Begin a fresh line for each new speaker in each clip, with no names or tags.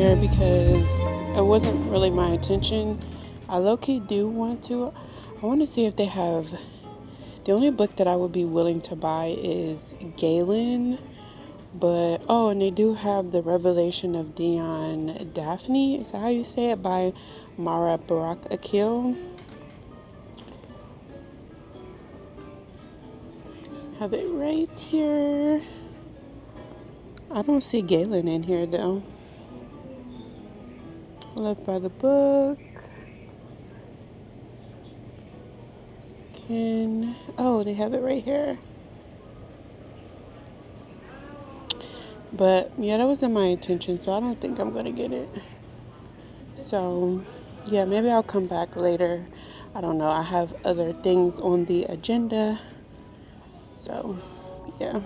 here because it wasn't really my intention. I low-key do want to. I want to see if they have. The only book that I would be willing to buy is Galen. But, oh, and they do have The Revelation of Dion Daphne. Is that how you say it? By Mara Barak Akil. Have it right here. I don't see Galen in here, though. Left by the book. Oh, they have it right here. But yeah, that wasn't my intention, so I don't think I'm gonna get it. So yeah, maybe I'll come back later. I don't know. I have other things on the agenda. So yeah.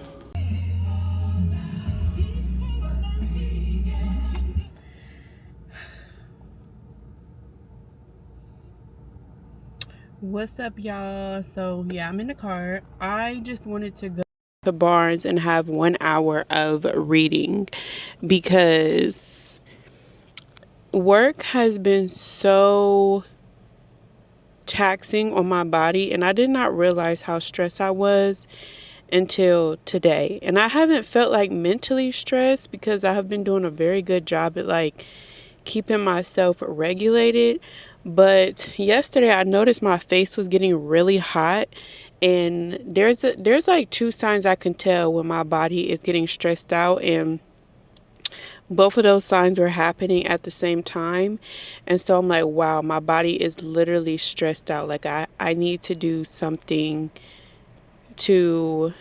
What's up, y'all? So yeah, I'm in the car. I just wanted to go to Barnes and have 1 hour of reading because work has been so taxing on my body, and I did not realize how stressed I was until today. And I haven't felt like mentally stressed because I have been doing a very good job at like keeping myself regulated. But yesterday I noticed my face was getting really hot, and there's like two signs I can tell when my body is getting stressed out, and both of those signs were happening at the same time. And so I'm like, wow, my body is literally stressed out. Like I need to do something to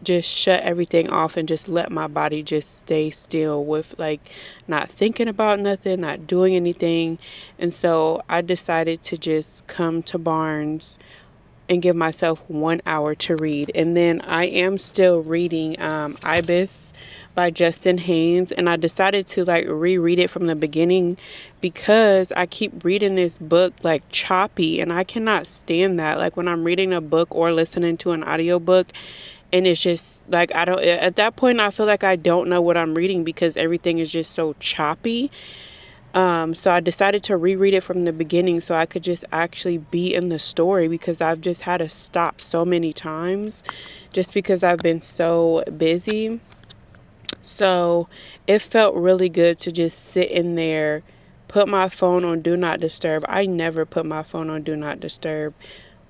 just shut everything off and just let my body just stay still with like not thinking about nothing, not doing anything. And so I decided to just come to Barnes and give myself 1 hour to read. And then I am still reading Ibis by Justin Haynes, and I decided to like reread it from the beginning because I keep reading this book like choppy, and I cannot stand that. Like when I'm reading a book or listening to an audiobook, and it's just like I don't, at that point I feel like I don't know what I'm reading because everything is just so choppy. So I decided to reread it from the beginning so I could just actually be in the story, because I've just had to stop so many times just because I've been so busy. So it felt really good to just sit in there, put my phone on Do Not Disturb. I never put my phone on Do Not Disturb,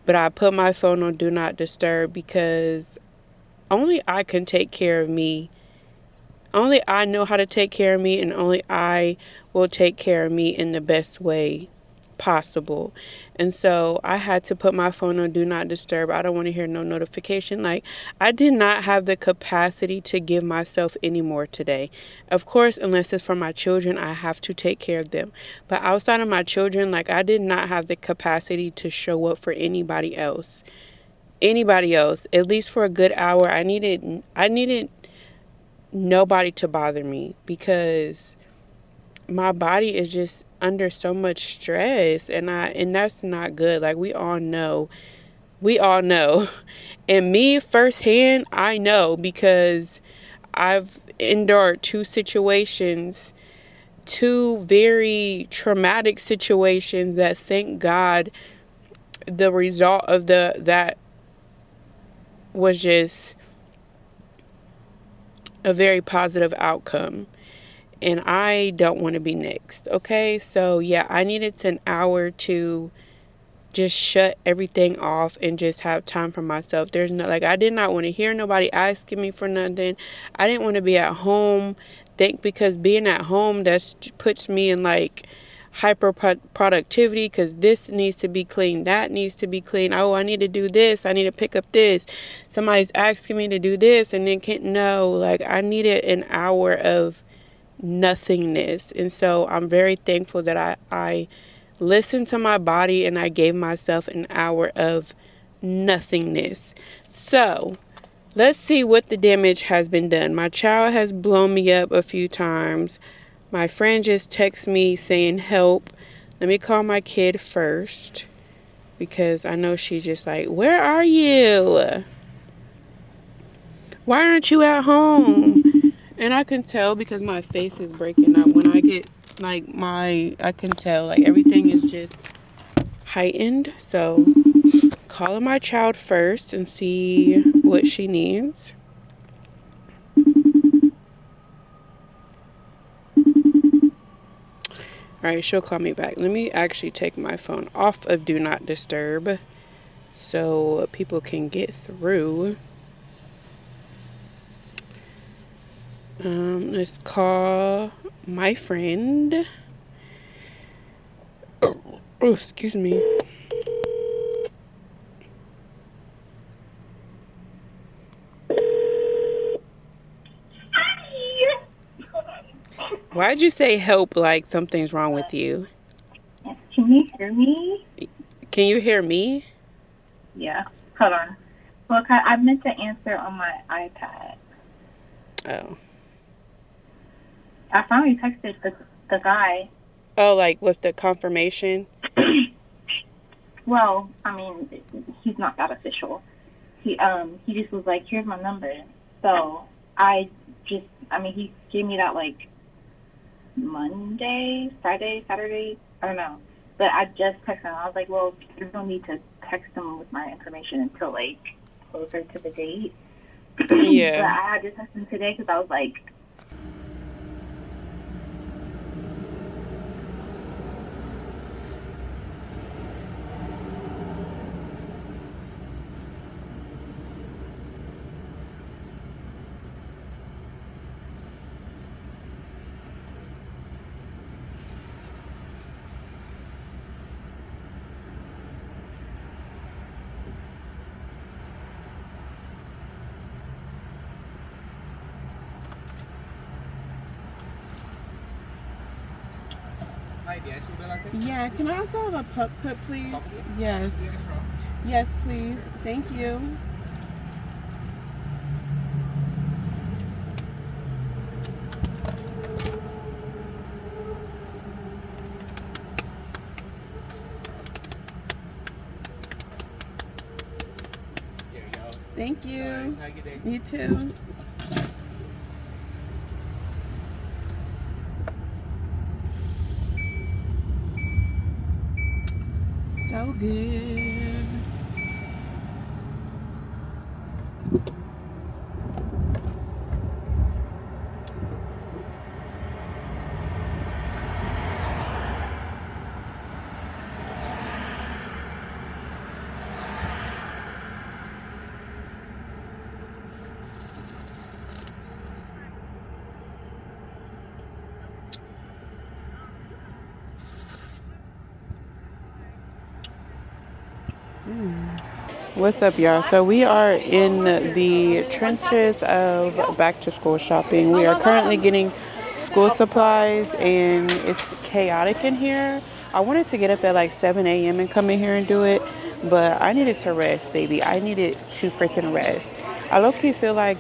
but I put my phone on Do Not Disturb because only I can take care of me. Only I know how to take care of me, and only I will take care of me in the best way possible. And so I had to put my phone on Do Not Disturb. I don't want to hear no notification. Like, I did not have the capacity to give myself any more today. Of course, unless it's for my children, I have to take care of them. But outside of my children, like, I did not have the capacity to show up for anybody else. Anybody else, at least for a good hour. I needed nobody to bother me because my body is just under so much stress, and that's not good. Like we all know and me firsthand, I know, because I've endured two very traumatic situations that, thank God, the result of that was just a very positive outcome. And I don't want to be next. Okay. So yeah, I needed an hour to just shut everything off and just have time for myself. There's no, like, I did not want to hear nobody asking me for nothing. I didn't want to be at home. Because being at home, that puts me in like hyper productivity, because this needs to be clean, that needs to be clean. Oh, I need to do this, I need to pick up this, somebody's asking me to do this, and then can't know. Like, I needed an hour of nothingness. And so I'm very thankful that I listened to my body and I gave myself an hour of nothingness. So let's see what the damage has been done. My child has blown me up a few times. My friend just texted me saying help. Let me call my kid first, because I know she's just like, where are you? Why aren't you at home? And I can tell because my face is breaking up. When I get like I can tell like everything is just heightened. So calling my child first and see what she needs. All right, she'll call me back. Let me actually take my phone off of Do Not Disturb so people can get through. Let's call my friend. Oh, excuse me. Why'd you say help like something's wrong with you?
Can you hear me?
Can you hear me?
Yeah. Hold on. Look, I meant to answer on my iPad.
Oh.
I finally texted the guy.
Oh, like with the confirmation?
Well, I mean, he's not that official. He just was like, here's my number. So he gave me that like Monday, Friday, Saturday, I don't know. But I just texted him. I was like, well, there's no need to text him with my information until like closer to the date.
Yeah.
But I had to text him today because I was like,
Yeah, can I also have a pup cup, please? Yes. Yes, please. Thank you. Thank you. You too. So good. What's up, y'all? So we are in the trenches of back to school shopping. We are currently getting school supplies and it's chaotic in here. I wanted to get up at like 7 a.m. and come in here and do it, but I needed to rest, baby. I needed to freaking rest. I low-key feel like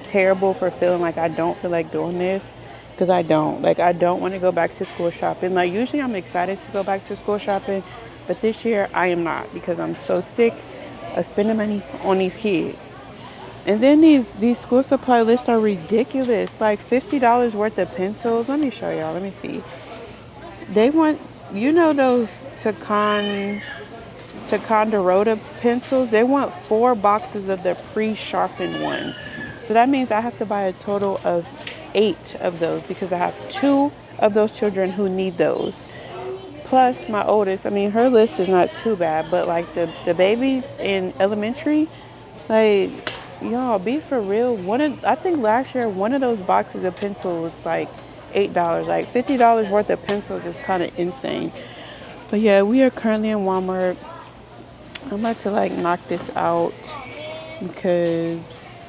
terrible for feeling like I don't feel like doing this because I don't. Like, I don't want to go back to school shopping. Like, usually I'm excited to go back to school shopping, but this year I am not because I'm so sick of spending money on these kids. And then these school supply lists are ridiculous. Like $50 worth of pencils. Let me show y'all. Let me see. They want, those Ticonderoga pencils. They want 4 boxes of the pre-sharpened ones. So that means I have to buy a total of 8 of those because I have 2 of those children who need those. Plus my oldest, I mean, her list is not too bad, but like the babies in elementary, like, y'all, be for real. I think last year one of those boxes of pencils was like $8. Like $50 worth of pencils is kind of insane. But yeah, we are currently in Walmart. I'm about to like knock this out because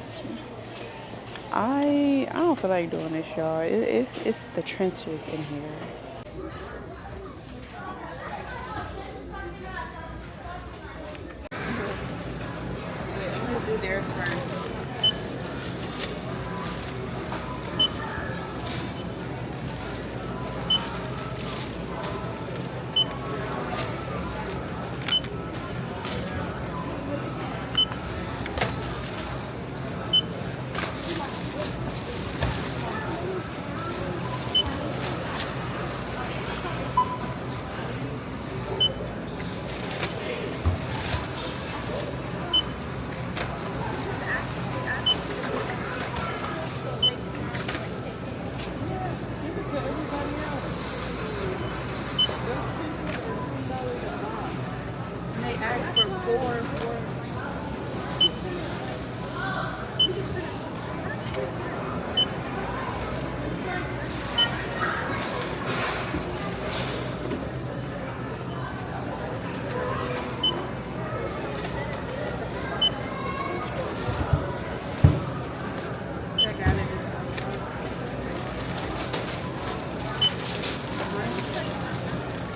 I don't feel like doing this, y'all. It's the trenches in here. I'm gonna do theirs first.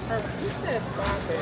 Oh, you said father.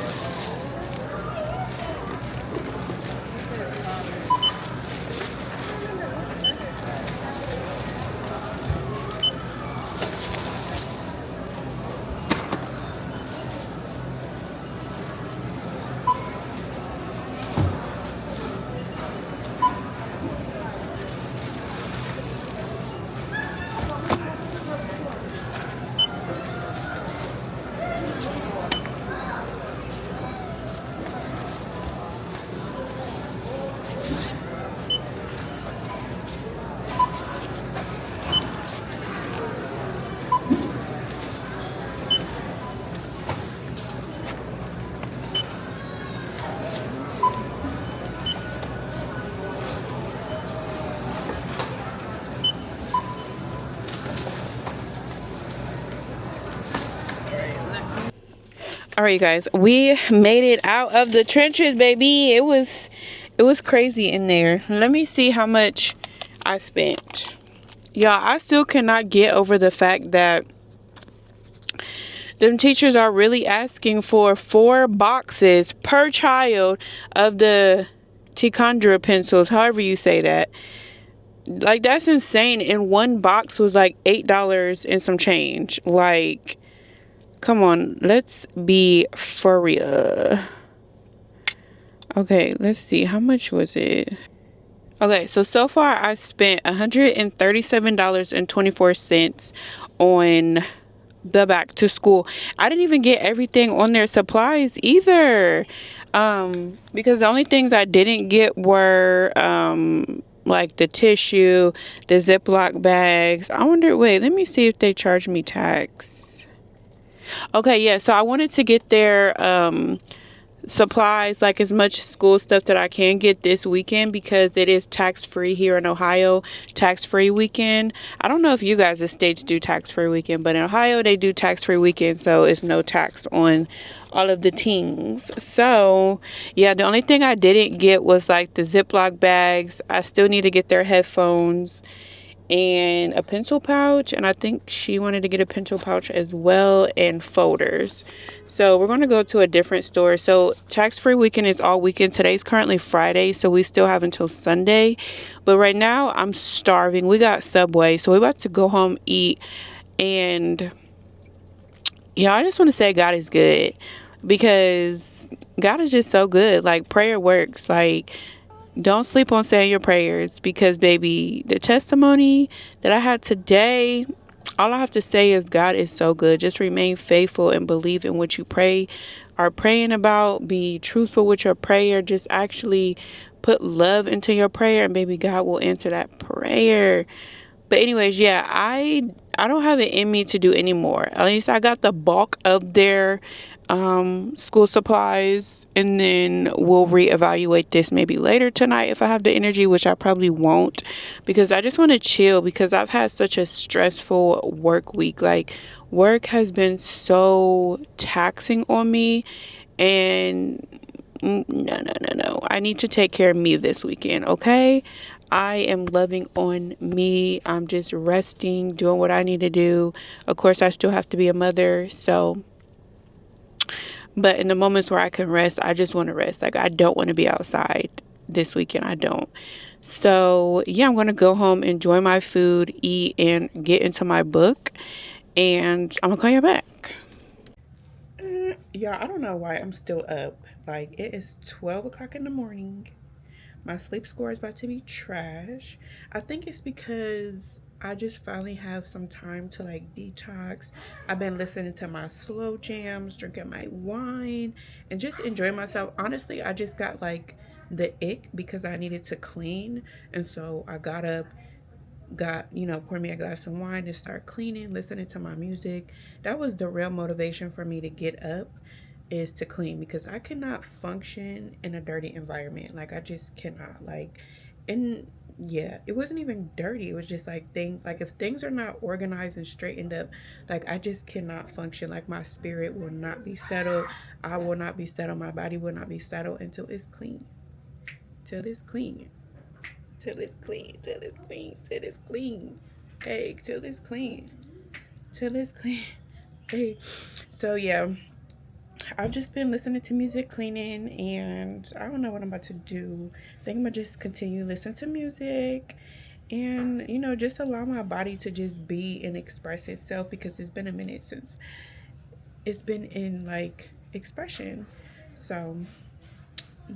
All right, guys, we made it out of the trenches, baby. It was crazy in there. Let me see how much I spent. Y'all, I still cannot get over the fact that them teachers are really asking for 4 boxes per child of the Tichondra pencils, however you say that. Like, that's insane. And one box was like $8 and some change. Like, come on, let's be for real. Okay, let's see. How much was it? Okay, so far I spent $137.24 on the back to school. I didn't even get everything on their supplies either. Because the only things I didn't get were like the tissue, the Ziploc bags. I wonder, wait, let me see if they charge me tax. Okay, yeah, so I wanted to get their supplies, like as much school stuff that I can get this weekend, because it is tax free here in Ohio. Tax free weekend. I don't know if you guys' states do tax free weekend, but in Ohio they do tax free weekend, so it's no tax on all of the things. So yeah, the only thing I didn't get was like the Ziploc bags. I still need to get their headphones and a pencil pouch, and I think she wanted to get a pencil pouch as well, and folders. So we're going to go to a different store. So tax-free weekend is all weekend. Today's currently Friday, so we still have until Sunday, but right now I'm starving. We got Subway, so we're about to go home, eat, and yeah, I just want to say God is good, because God is just so good. Like, prayer works. Like, don't sleep on saying your prayers, because baby, the testimony that I had today, all I have to say is God is so good. Just remain faithful and believe in what you are praying about. Be truthful with your prayer. Just actually put love into your prayer, and baby, God will answer that prayer. But anyways, yeah, I don't have it in me to do anymore. At least I got the bulk of their school supplies, and then we'll reevaluate this maybe later tonight if I have the energy, which I probably won't, because I just want to chill, because I've had such a stressful work week. Like, work has been so taxing on me, and no. I need to take care of me this weekend, okay? I am loving on me. I'm just resting, doing what I need to do. Of course, I still have to be a mother, so. But in the moments where I can rest, I just want to rest. Like, I don't want to be outside this weekend. I don't. So, yeah, I'm going to go home, enjoy my food, eat, and get into my book. And I'm going to call you back. Yeah, I don't know why I'm still up. Like, it is 12 o'clock in the morning. My sleep score is about to be trash. I think it's because I just finally have some time to like detox. I've been listening to my slow jams, drinking my wine, and just enjoying myself. Honestly, I just got like the ick because I needed to clean. And so I got up, poured me a glass of wine and start cleaning, listening to my music. That was the real motivation for me to get up, is to clean, because I cannot function in a dirty environment. Like, I just cannot. Like, and yeah, it wasn't even dirty. It was just like things, like if things are not organized and straightened up, like I just cannot function. Like, my spirit will not be settled. I will not be settled. My body will not be settled until it's clean. Till it's clean. Till it's clean. Till it's clean. Till it's clean. Hey, till it's clean. Till it's clean. Hey. So yeah, I've just been listening to music cleaning, and I don't know what I'm about to do. I think I'm gonna just continue listening to music and, just allow my body to just be and express itself, because it's been a minute since it's been in like expression. So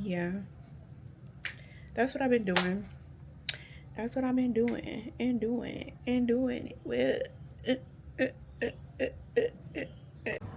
yeah, that's what I've been doing. That's what I've been doing and doing and doing it with. Thank you.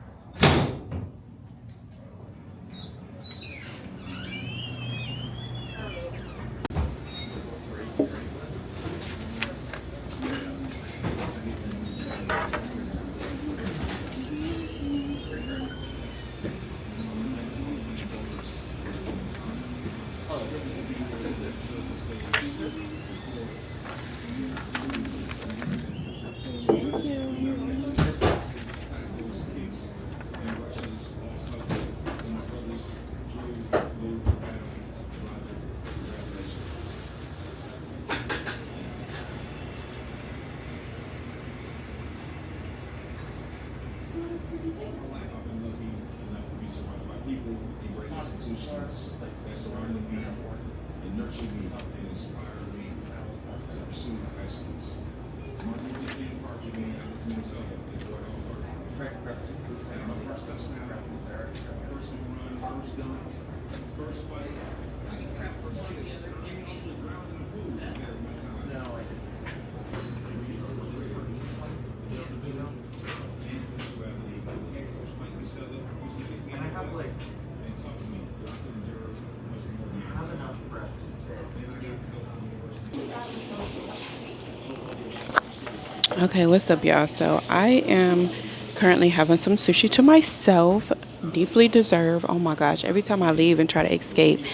Okay, what's up, y'all? So I am currently having some sushi to myself, deeply deserved. Oh my gosh, every time I leave and try to escape,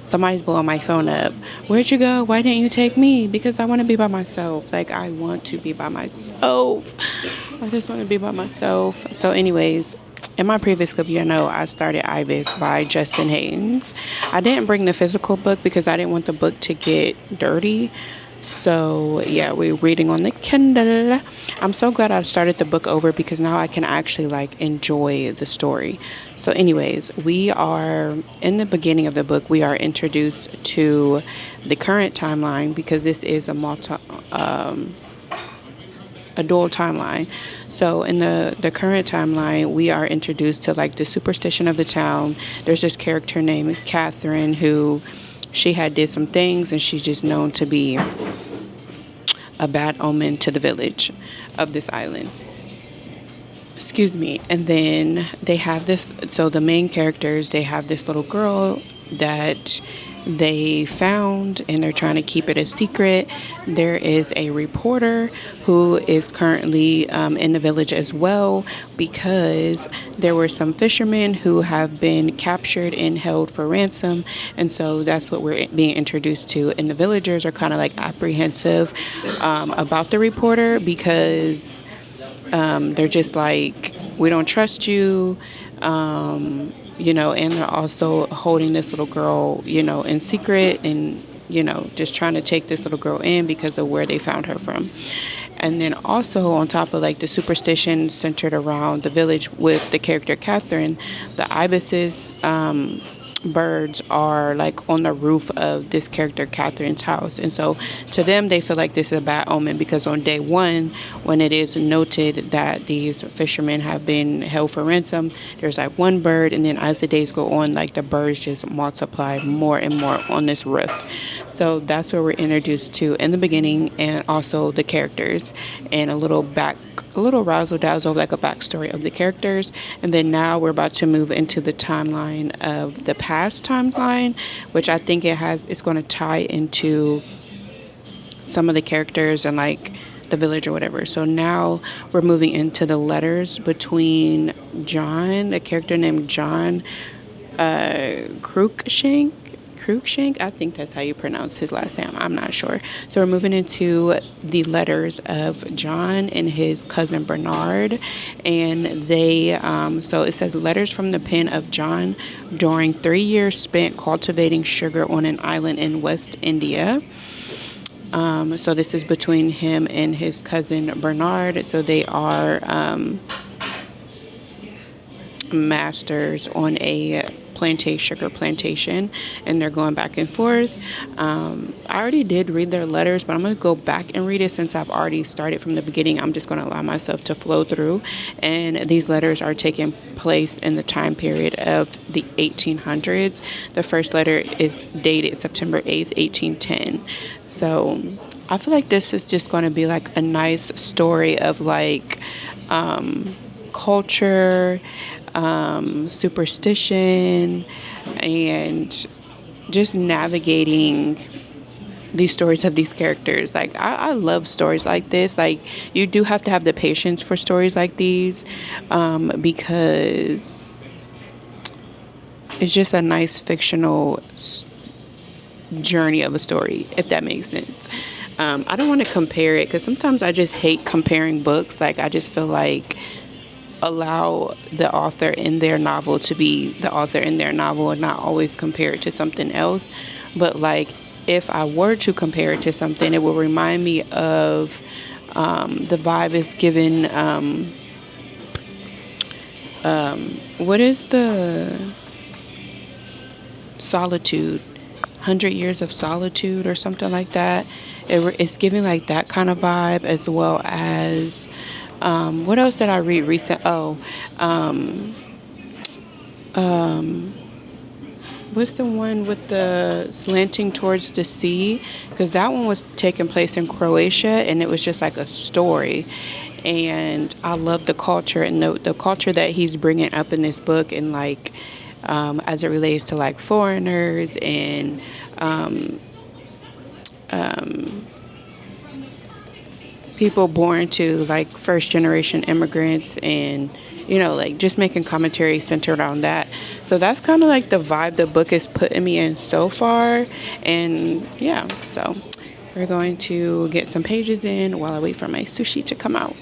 somebody's blowing my phone up. Where'd you go? Why didn't you take me? Because I want to be by myself. Like, I want to be by myself. I just want to be by myself. So, anyways, in my previous clip, I started Ibis by Justin Haynes. I didn't bring the physical book because I didn't want the book to get dirty. So yeah, we're reading on the Kindle. I'm so glad I started the book over, because now I can actually like enjoy the story. So anyways, we are in the beginning of the book. We are introduced to the current timeline, because this is a dual timeline. So in the current timeline, we are introduced to like the superstition of the town. There's this character named Catherine who she had did some things, and she's just known to be a bad omen to the village of this island. Excuse me. And then they have this, so the main characters, they have this little girl that they found, and they're trying to keep it a secret. There is a reporter who is currently in the village as well, because there were some fishermen who have been captured and held for ransom, and so that's what we're being introduced to. And the villagers are kind of like apprehensive about the reporter, because they're just like, we don't trust you. And they're also holding this little girl, in secret, and, just trying to take this little girl in because of where they found her from. And then also on top of like the superstition centered around the village with the character Catherine, the ibises, birds are like on the roof of this character Catherine's house, and so to them they feel like this is a bad omen, because on day one, when it is noted that these fishermen have been held for ransom, there's like one bird, and then as the days go on, like the birds just multiply more and more on this roof. So that's what we're introduced to in the beginning, and also the characters, and a little razzle dazzle, like a backstory of the characters. And then now we're about to move into the timeline of the past timeline, which I think it's going to tie into some of the characters and like the village or whatever. So now we're moving into the letters between John, a character named John Cruikshank. I think that's how you pronounce his last name. I'm not sure. So we're moving into the letters of John and his cousin Bernard. And so it says, letters from the pen of John during 3 years spent cultivating sugar on an island in West India. So this is between him and his cousin Bernard. So they are masters on a sugar plantation, and they're going back and forth. I already did read their letters, but I'm going to go back and read it since I've already started from the beginning. I'm just going to allow myself to flow through. And these letters are taking place in the time period of the 1800s. The first letter is dated September 8th, 1810. So I feel like this is just going to be like a nice story of like culture, superstition, and just navigating these stories of these characters. Like I love stories like this. Like you do have to have the patience for stories like these, because it's just a nice fictional journey of a story, if that makes sense. I don't want to compare it because sometimes I just hate comparing books. Like I just feel like allow the author in their novel to be the author in their novel and not always compare it to something else. But like if I were to compare it to something, it will remind me of the vibe is given. What is the Solitude? 100 Years of Solitude or something like that. It's giving like that kind of vibe, as well as what else did I read recent? What's the one with the slanting towards the sea? Because that one was taking place in Croatia, and it was just like a story. And I love the culture and the culture that he's bringing up in this book, and like as it relates to like foreigners and people born to like first generation immigrants, and like just making commentary centered around that. So that's kind of like the vibe the book is putting me in so far. And yeah, so we're going to get some pages in while I wait for my sushi to come out.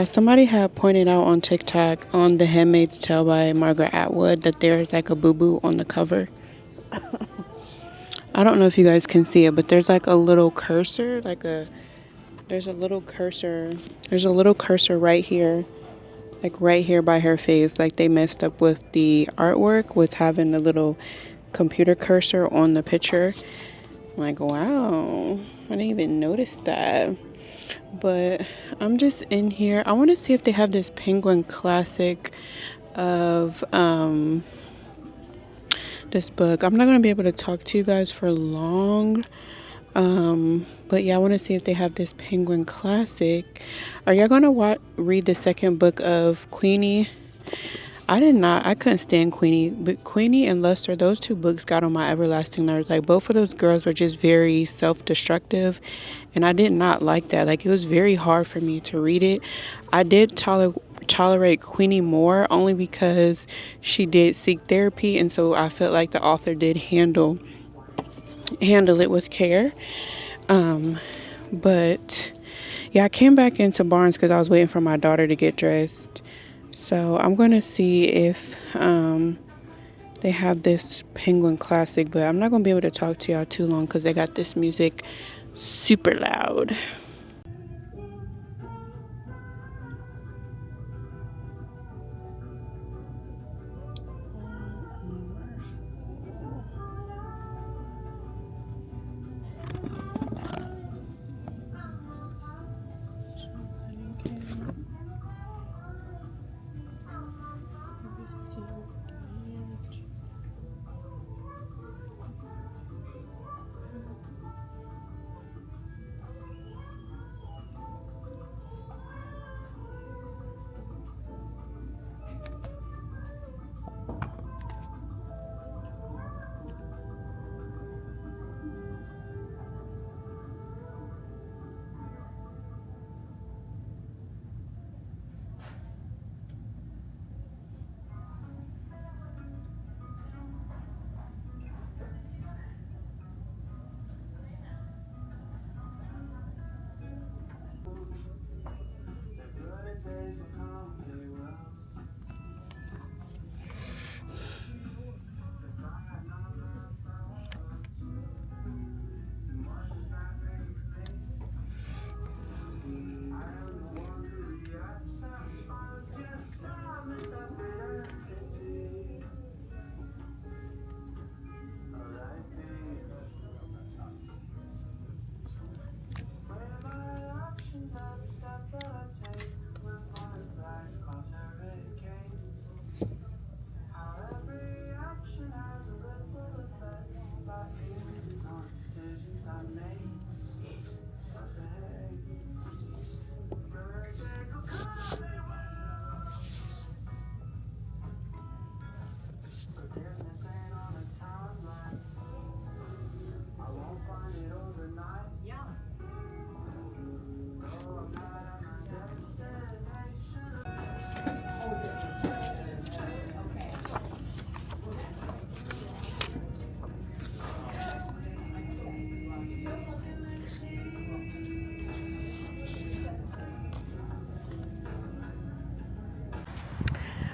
Yeah, somebody had pointed out on TikTok on The Handmaid's Tale by Margaret Atwood that there's like a boo-boo on the cover. I don't know if you guys can see it, but there's like a little cursor, there's a little cursor. There's a little cursor right here, like right here by her face. Like they messed up with the artwork with having the little computer cursor on the picture. I'm like, wow, I didn't even notice that. But I'm just in here. I want to see if they have this Penguin Classic of this book. I'm not going to be able to talk to you guys for long. But yeah, I want to see if they have this Penguin Classic. Are y'all going to read the second book of Queenie? I couldn't stand Queenie, but Queenie and Luster, those two books got on my everlasting nerves. Like both of those girls were just very self-destructive, and I did not like that. Like it was very hard for me to read it. I did tolerate Queenie more only because she did seek therapy, and so I felt like the author did handle it with care. But yeah, I came back into Barnes because I was waiting for my daughter to get dressed. So I'm going to see if they have this Penguin Classic, but I'm not going to be able to talk to y'all too long because they got this music super loud.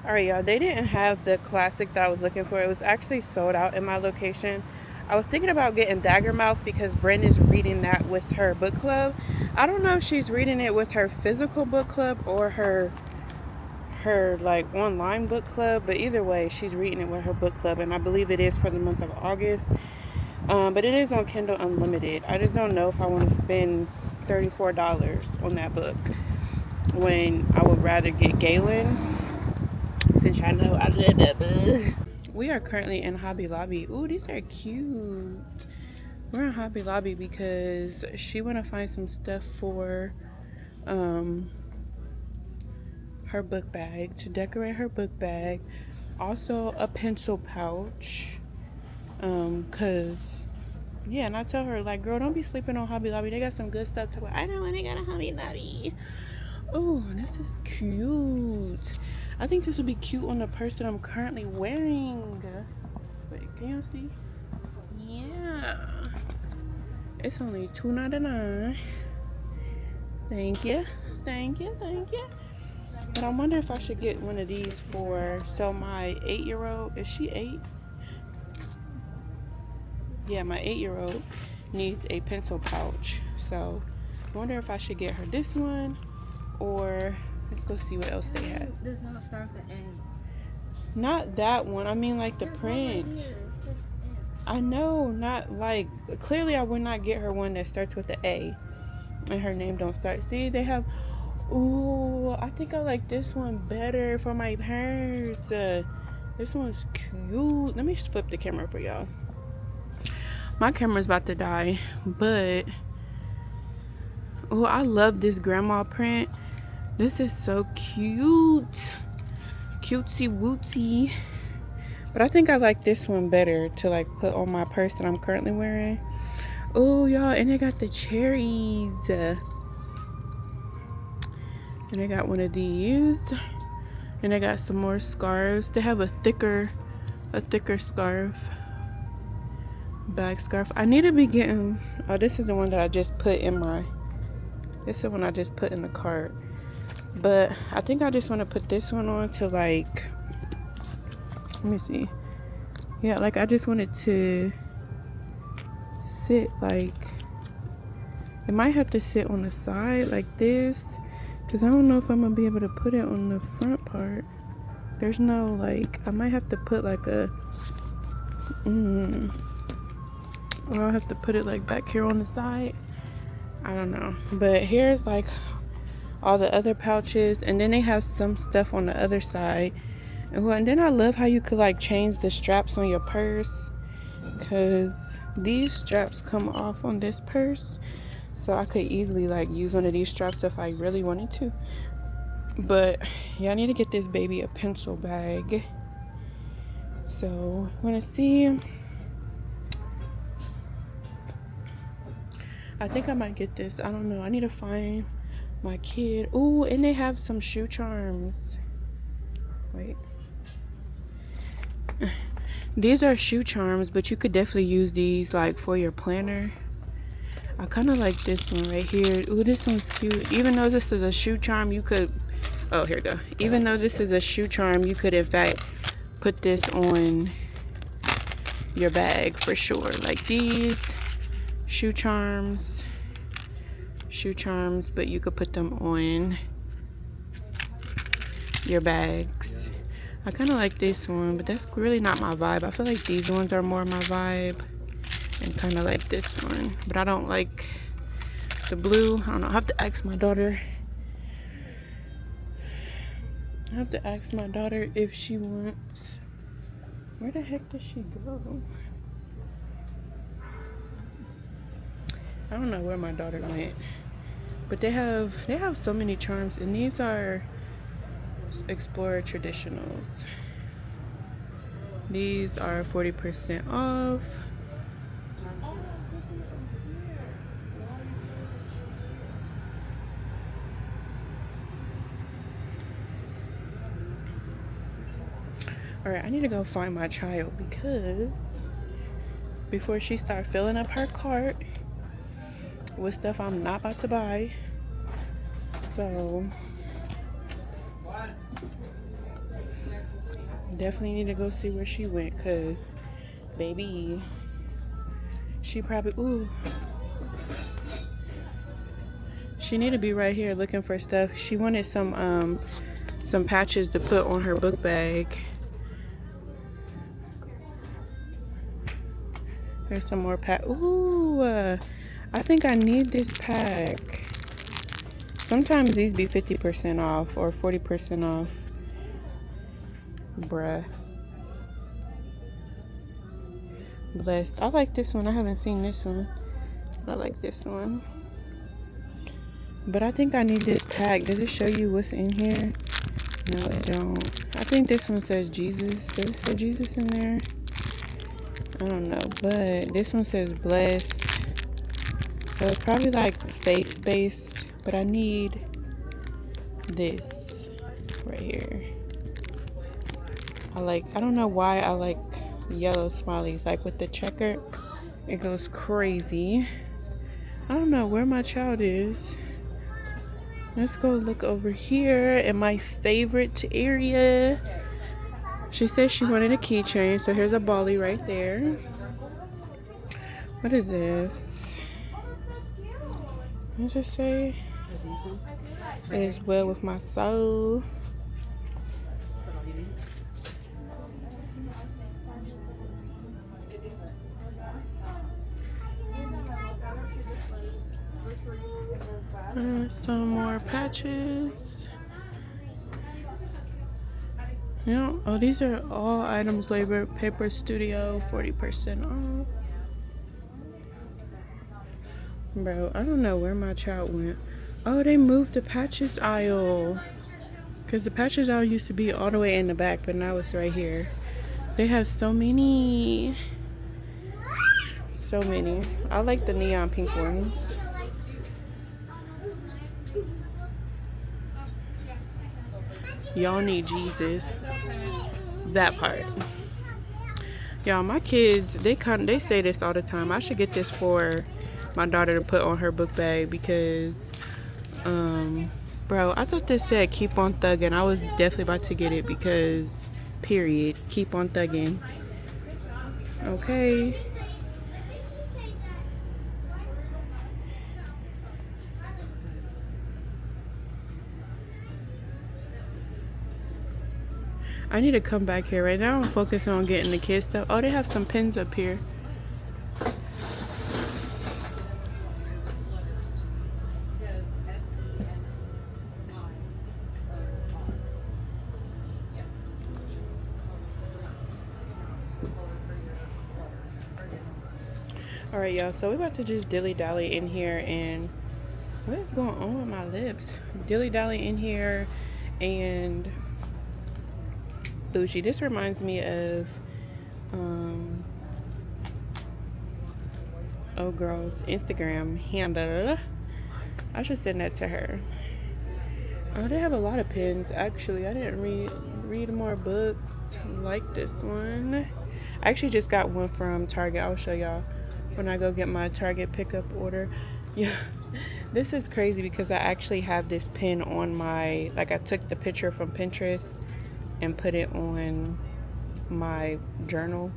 All right, y'all, they didn't have the classic that I was looking for. It was actually sold out in my location. I was thinking about getting Daggermouth because Brenda's reading that with her book club. I don't know if she's reading it with her physical book club or her like online book club, but either way, she's reading it with her book club, and I believe it is for the month of August. But it is on Kindle Unlimited. I just don't know if I want to spend $34 on that book when I would rather get Galen. Since I know I love that book. We are currently in Hobby Lobby. Ooh, these are cute. We're in Hobby Lobby because she want to find some stuff for her book bag, to decorate her book bag. Also a pencil pouch. Cause yeah, and I tell her like, girl, don't be sleeping on Hobby Lobby. They got some good stuff to wear. I don't want to go to Hobby Lobby. Oh, this is cute. I think this would be cute on the purse that I'm currently wearing. Wait, can y'all see? Yeah. It's only $2.99. Thank you. Thank you. Thank you. But I wonder if I should get one of these for, so my 8-year-old, is she 8? Yeah, my 8-year-old needs a pencil pouch. So I wonder if I should get her this one, or let's go see what else they have.
Does not start with A.
Not that one. I mean like the print. I know, not like, clearly I would not get her one that starts with the A and her name don't start. See, they have, ooh, I think I like this one better for my purse. This one's cute. Let me just flip the camera for y'all. My camera's about to die, but oh, I love this grandma print. This is so cute. Cutesy wootsy. But I think I like this one better to like put on my purse that I'm currently wearing. Oh, y'all, and they got the cherries. And they got one of these. And they got some more scarves. They have a thicker scarf. Bag scarf. I need to be getting, oh, this is the one that I just put in my, this is the one I just put in the cart. But I think I just want to put this one on to like, let me see. Yeah, like I just wanted to sit like, it might have to sit on the side like this, because I don't know if I'm gonna be able to put it on the front part. There's no like, I might have to put like a or I'll have to put it like back here on the side. I don't know. But here's like all the other pouches, and then they have some stuff on the other side. And then I love how you could like change the straps on your purse, because these straps come off on this purse, so I could easily like use one of these straps if I really wanted to. But yeah, I need to get this baby a pencil bag. So I want to see, I think I might get this. I don't know, I need to find my kid. Ooh, and they have some shoe charms. Wait, these are shoe charms, but you could definitely use these like for your planner. I kind of like this one right here. Ooh, this one's cute. Even though this is a shoe charm, you could, oh, here we go. Even though this is a shoe charm, you could in fact put this on your bag for sure. Like these shoe charms, but you could put them on your bags. I kind of like this one, but that's really not my vibe. I feel like these ones are more my vibe, and kind of like this one, but I don't like the blue. I don't know, I have to ask my daughter. If she wants, where the heck does she go? I don't know where my daughter went, but they have so many charms, and these are Explorer Traditionals. These are 40% off. All right, I need to go find my child, because before she starts filling up her cart with stuff I'm not about to buy. So definitely need to go see where she went, because baby, she probably, ooh, she need to be right here looking for stuff. She wanted some patches to put on her book bag. There's some more pack. Ooh, I think I need this pack. Sometimes these be 50% off or 40% off. Bruh. Blessed. I like this one. I haven't seen this one. I like this one. But I think I need this pack. Does it show you what's in here? No, it don't. I think this one says Jesus. Does it say Jesus in there? I don't know, but this one says blessed. So it's probably like faith-based, but I need this right here. I don't know why I like yellow smileys, like with the checker, it goes crazy. I don't know where my child is. Let's go look over here in my favorite area. She said she wanted a keychain, so here's a Bali right there. What is this? What does it say? It is well with my soul. Some more patches. You know, oh, these are all items labeled Paper Studio 40% off. Bro, I don't know where my child went. Oh, they moved the patches aisle. Because the patches aisle used to be all the way in the back, but now it's right here. They have so many. So many. I like the neon pink ones. Y'all need Jesus. That part. Y'all, my kids, they say this all the time. I should get this for my daughter to put on her book bag because, bro, I thought this said keep on thugging. I was definitely about to get it because, period, keep on thugging. Okay. I need to come back here. Right now I'm focusing on getting the kids stuff. Oh, they have some pins up here. Alright, y'all, so we're about to just dilly-dally in here and what is going on with my lips? Dilly-dally in here and bougie. This reminds me of oh girl's Instagram handle. I should send that to her. Oh, they have a lot of pins actually. I didn't read more books like this one. I actually just got one from Target. I'll show y'all when I go get my Target pickup order. Yeah, this is crazy because I actually have this pin on my, like I took the picture from Pinterest and put it on my journal.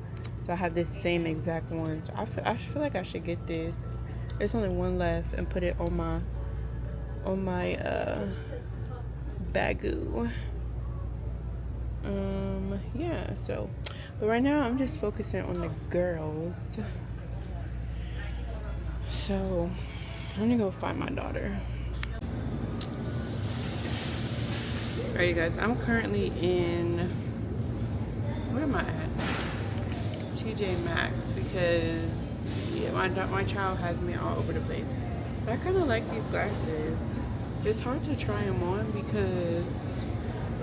So I have this same exact one. So I feel like I should get this. There's only one left and put it on my bagoo. Yeah, so but right now I'm just focusing on the girls. So I'm gonna go find my daughter. Alright, you guys, I'm currently in, where am I at? TJ Maxx because yeah, my child has me all over the place. But I kind of like these glasses. It's hard to try them on because,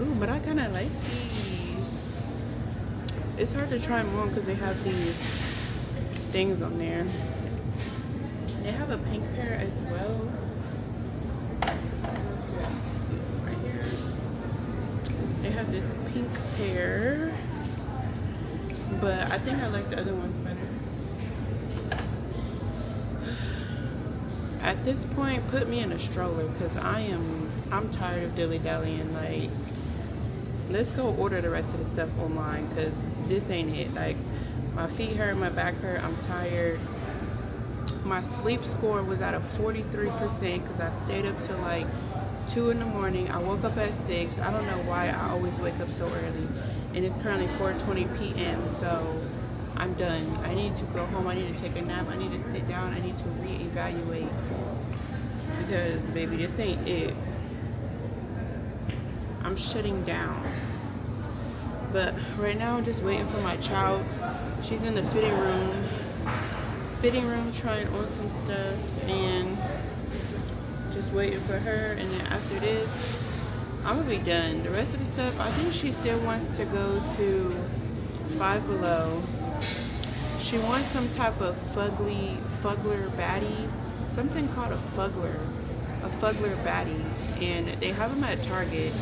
ooh, but I kind of like these. It's hard to try them on because they have these things on there. They have a pink pair as well. Right here. They have this pink pair. But I think I like the other ones better. At this point, put me in a stroller because I'm tired of dilly-dallying. Like, let's go order the rest of the stuff online because this ain't it. Like, my feet hurt, my back hurt, I'm tired. My sleep score was at a 43% because I stayed up till like 2 in the morning. I woke up at 6. I don't know why I always wake up so early. And it's currently 4:20 p.m. so I'm done. I need to go home. I need to take a nap. I need to sit down. I need to reevaluate because baby, this ain't it. I'm shutting down. But right now I'm just waiting for my child. She's in the fitting room trying on some stuff and just waiting for her, and then after this I'm gonna be done. The rest of the stuff, I think she still wants to go to Five Below. She wants some type of fuggler baddie, something called a fuggler baddie, and they have them at Target.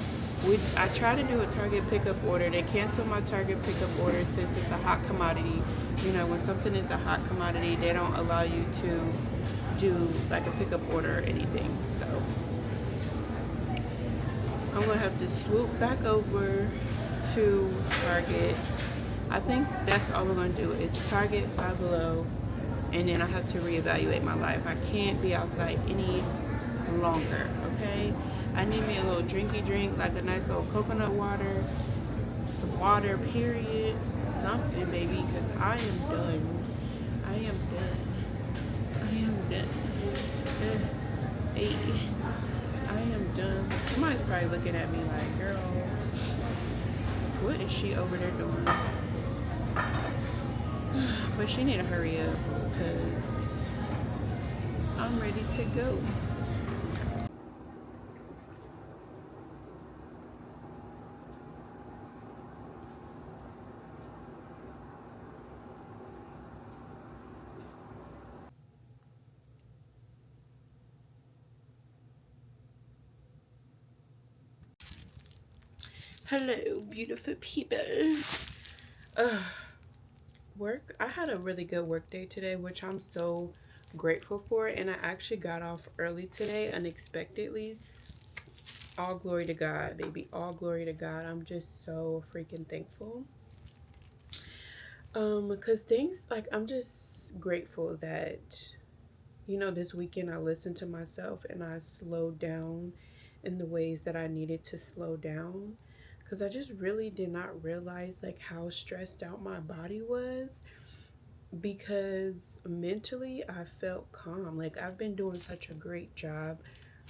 I tried to do a Target pickup order. They canceled my Target pickup order since it's a hot commodity. You know, when something is a hot commodity, they don't allow you to do like a pickup order or anything. So I'm gonna have to swoop back over to Target. I think that's all we're gonna do is Target, Five Below, and then I have to reevaluate my life. I can't be outside any longer, okay? I need me a little drinky drink, like a nice little coconut water, some water, period, something, baby, because I am done. I am done. I am done. Hey, I am done. Somebody's probably looking at me like, girl, what is she over there doing? But she need to hurry up because I'm ready to go. Hello, beautiful people. Work. I had a really good work day today, which I'm so grateful for. And I actually got off early today unexpectedly. All glory to God, baby. All glory to God. I'm just so freaking thankful. Because things like I'm just grateful that, you know, this weekend I listened to myself and I slowed down in the ways that I needed to slow down. Because I just really did not realize like how stressed out my body was, because mentally I felt calm. Like I've been doing such a great job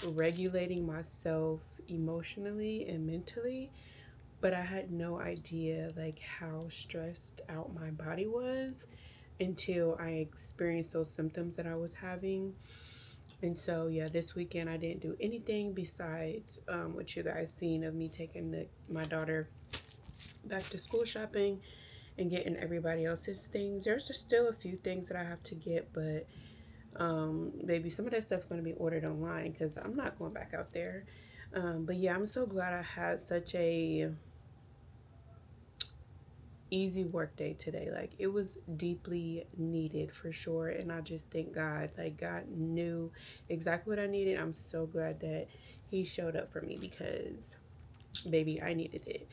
regulating myself emotionally and mentally, but I had no idea like how stressed out my body was until I experienced those symptoms that I was having. And so yeah, this weekend I didn't do anything besides what you guys seen of me taking my daughter back to school shopping and getting everybody else's things. There's just still a few things that I have to get, but maybe some of that stuff's going to be ordered online because I'm not going back out there. But yeah, I'm so glad I had such a easy work day today. Like it was deeply needed for sure, and I just thank God. Like God knew exactly what I needed. I'm so glad that He showed up for me because, baby, I needed it.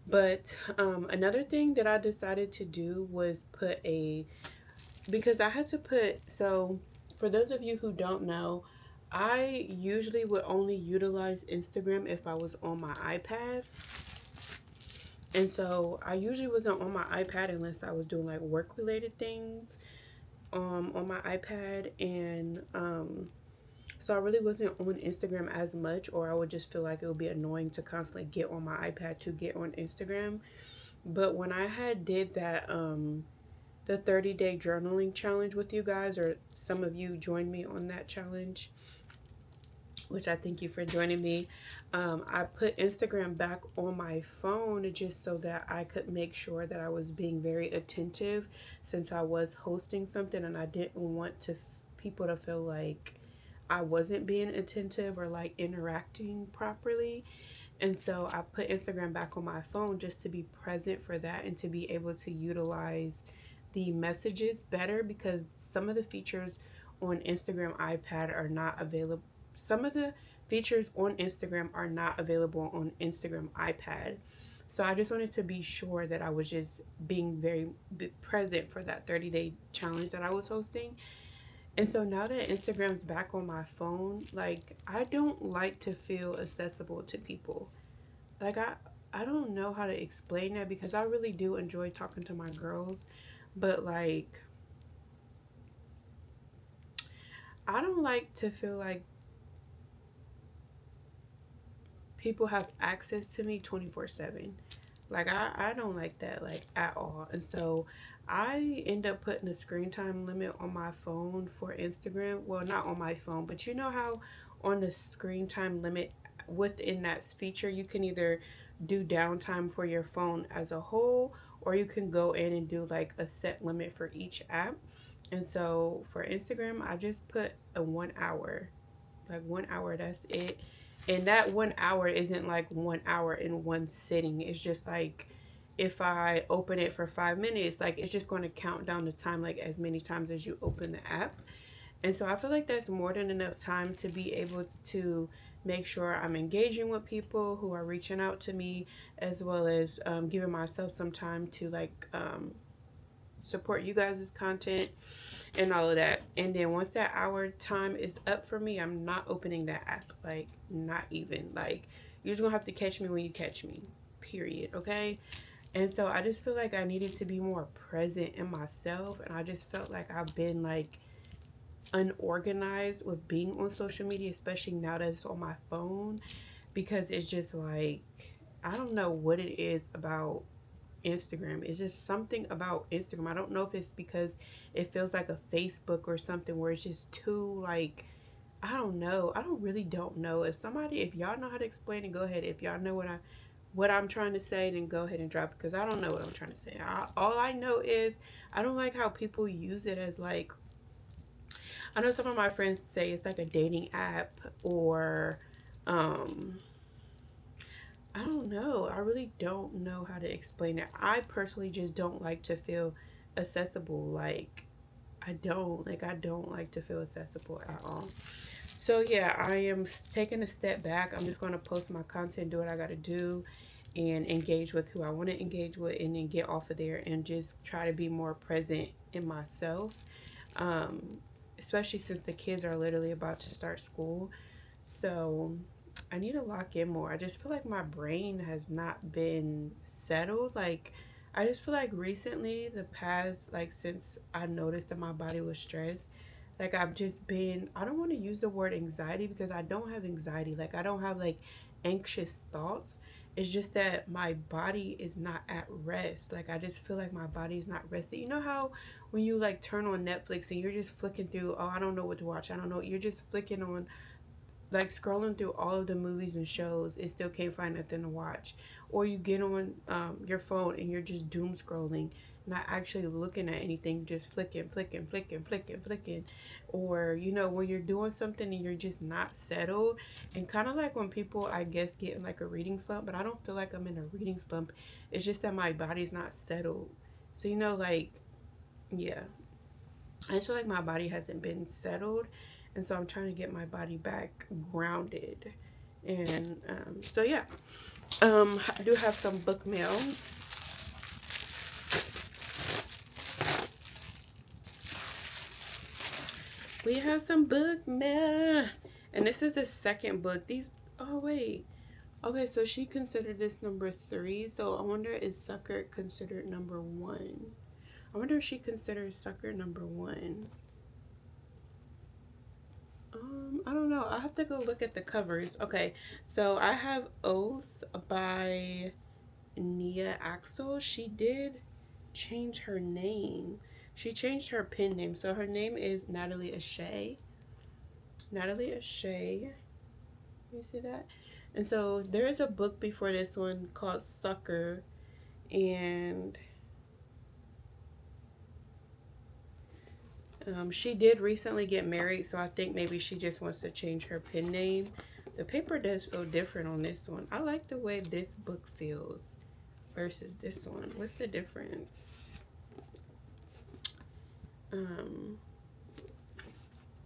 But another thing that I decided to do was because I had to put, so for those of you who don't know, I usually would only utilize Instagram if I was on my iPad. And so I usually wasn't on my iPad unless I was doing like work related things on my iPad. And so I really wasn't on Instagram as much, or I would just feel like it would be annoying to constantly get on my iPad to get on Instagram. But when I had did that the 30-day journaling challenge with you guys, or some of you joined me on that challenge, which I thank you for joining me. I put Instagram back on my phone just so that I could make sure that I was being very attentive, since I was hosting something and I didn't want people to feel like I wasn't being attentive or like interacting properly. And so I put Instagram back on my phone just to be present for that and to be able to utilize the messages better, because some of the features on Instagram iPad are not available. Some of the features on Instagram are not available on Instagram iPad. So I just wanted to be sure that I was just being very present for that 30-day challenge that I was hosting. And so now that Instagram's back on my phone, like I don't like to feel accessible to people. Like I don't know how to explain that, because I really do enjoy talking to my girls, but like I don't like to feel like people have access to me 24/7. Like I don't like that like at all. And so I end up putting a screen time limit on my phone for Instagram. Well, not on my phone, but you know how on the screen time limit within that feature, you can either do downtime for your phone as a whole, or you can go in and do like a set limit for each app. And so for Instagram, I just put a 1 hour, like 1 hour, that's it. And that 1 hour isn't like 1 hour in one sitting. It's just like if I open it for 5 minutes, like it's just going to count down the time like as many times as you open the app. And so I feel like that's more than enough time to be able to make sure I'm engaging with people who are reaching out to me, as well as giving myself some time to like support you guys' content and all of that. And then once that hour time is up for me, I'm not opening that app. Like, not even. Like, you're just gonna have to catch me when you catch me. Period. Okay? And so I just feel like I needed to be more present in myself. And I just felt like I've been like unorganized with being on social media, especially now that it's on my phone, because it's just like, I don't know what it is about Instagram. It's just something about Instagram. I don't know if it's because it feels like a Facebook or something where it's just too like, I don't know. I don't know. If y'all know how to explain it, go ahead. If y'all know what I'm trying to say, then go ahead and drop it, because I don't know what I'm trying to say. All I know is I don't like how people use it as like, I know some of my friends say it's like a dating app, or um I don't know. I really don't know how to explain it. I personally just don't like to feel accessible. Like, I don't like to feel accessible at all. So yeah, I am taking a step back. I'm just going to post my content, do what I got to do, and engage with who I want to engage with, and then get off of there and just try to be more present in myself. Um, Especially since the kids are literally about to start school. So I need to lock in more. I just feel like my brain has not been settled. Like, I just feel like recently, the past, like, since I noticed that my body was stressed, like, I've just been, I don't want to use the word anxiety because I don't have anxiety. Like, I don't have like anxious thoughts. It's just that my body is not at rest. Like, I just feel like my body is not rested. You know how when you like turn on Netflix and you're just flicking through, oh, I don't know what to watch. I don't know. You're just flicking on, like, scrolling through all of the movies and shows and still can't find nothing to watch. Or you get on your phone and you're just doom scrolling, not actually looking at anything, just flicking. Or, you know, when you're doing something and you're just not settled, and kind of like when people, I guess, get in like a reading slump, but I don't feel like I'm in a reading slump. It's just that my body's not settled. So, you know, like, yeah, I just feel like my body hasn't been settled, and so I'm trying to get my body back grounded. And so yeah, I do have some book mail. We have some book mail, and this is the second book. These, oh wait, okay, so she considered this number 3. So I wonder, is Sucker considered number 1? I wonder if she considers Sucker number 1. I don't know. I have to go look at the covers. Okay, so I have Oath by Nia Axel. She did change her name. She changed her pen name. So her name is Natalie Ashay. Natalie Ashay. You see that? And so there is a book before this one called Sucker. And she did recently get married, so I think maybe she just wants to change her pen name. The paper does feel different on this one. I like the way this book feels versus this one. What's the difference? Um,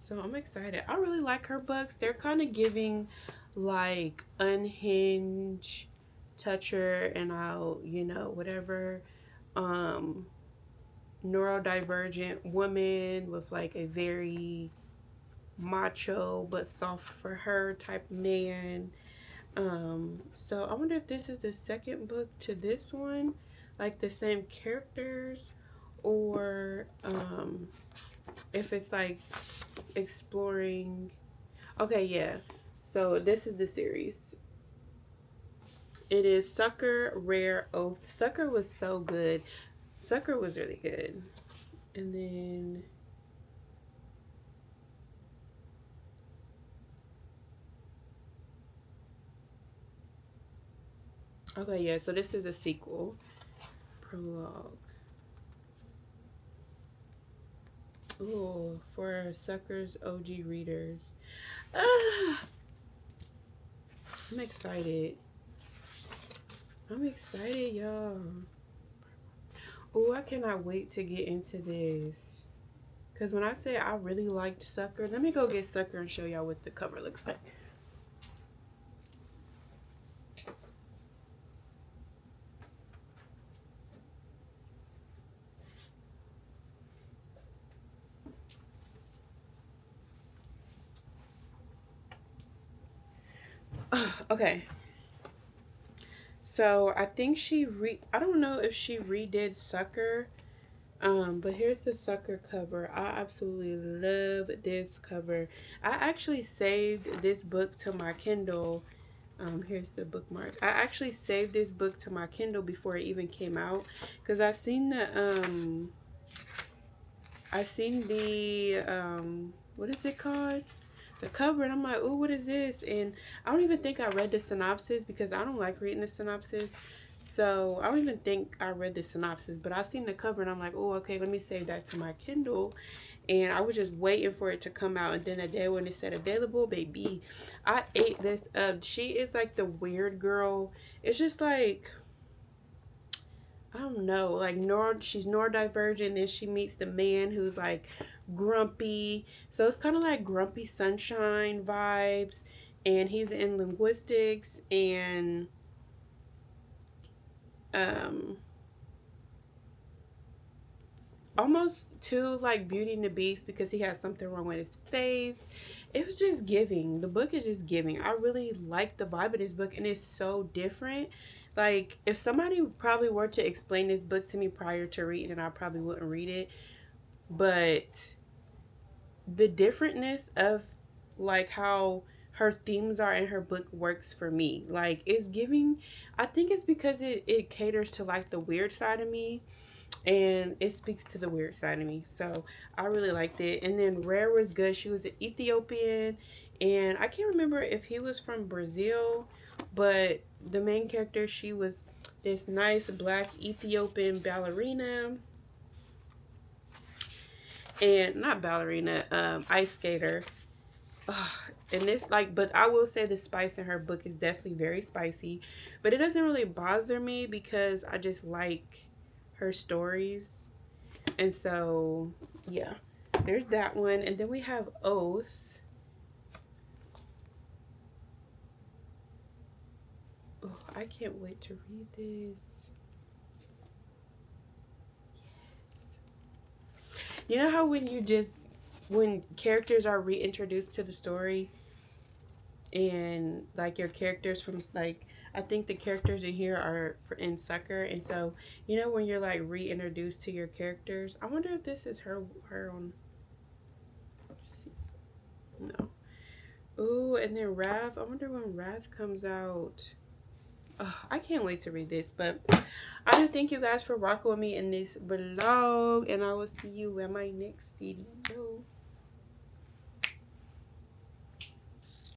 so I'm excited. I really like her books. They're kind of giving like Unhinged, Toucher, and I'll, you know, whatever. Um, Neurodivergent woman with like a very macho but soft for her type man. So I wonder if this is the second book to this one, like the same characters, or if it's like exploring. Okay, yeah. So this is the series. It is Sucker, Rare, Oath. Sucker was so good. Sucker was really good. And then okay, yeah, so this is a sequel. Prologue. Ooh, for Sucker's OG readers. Ah, I'm excited. I'm excited, y'all. Oh, I cannot wait to get into this. Because when I say I really liked Sucker, let me go get Sucker and show y'all what the cover looks like. Okay. So I think I don't know if she redid Sucker. But here's the Sucker cover. I absolutely love this cover. I actually saved this book to my Kindle. Here's the bookmark. I actually saved this book to my Kindle before it even came out, because I seen the what is it called? The cover, and I'm like, oh, what is this? And I don't even think I read the synopsis, because I don't like reading the synopsis. So I don't even think I read the synopsis, but I seen the cover and I'm like, oh, okay, let me save that to my Kindle. And I was just waiting for it to come out, and then the day when it said available, baby, I ate this up. She is like the weird girl. It's just like, I don't know, like she's neurodivergent, and she meets the man who's like grumpy. So it's kind of like Grumpy Sunshine vibes, and he's in linguistics, and um almost too like Beauty and the Beast, because he has something wrong with his face. It was just giving. The book is just giving. I really like the vibe of this book, and it's so different. Like, if somebody probably were to explain this book to me prior to reading it, I probably wouldn't read it. But the differentness of like how her themes are in her book works for me. Like, it's giving, I think it's because it caters to like the weird side of me, and it speaks to the weird side of me. So I really liked it. And then Rare was good. She was an Ethiopian, and I can't remember if he was from Brazil, but the main character, she was this nice black Ethiopian ballerina, and not ballerina, ice skater. Ugh, and this, like, but I will say the spice in her book is definitely very spicy, but it doesn't really bother me because I just like her stories. And so, yeah, there's that one. And then we have Oath. Oh, I can't wait to read this. Yes. You know how when characters are reintroduced to the story, and like your characters from, like, I think the characters in here are in Sucker, and so you know when you're like reintroduced to your characters. I wonder if this is her on. No. Ooh, and then Wrath. I wonder when Wrath comes out. Oh, I can't wait to read this. But I do thank you guys for rocking with me in this vlog, and I will see you in my next video.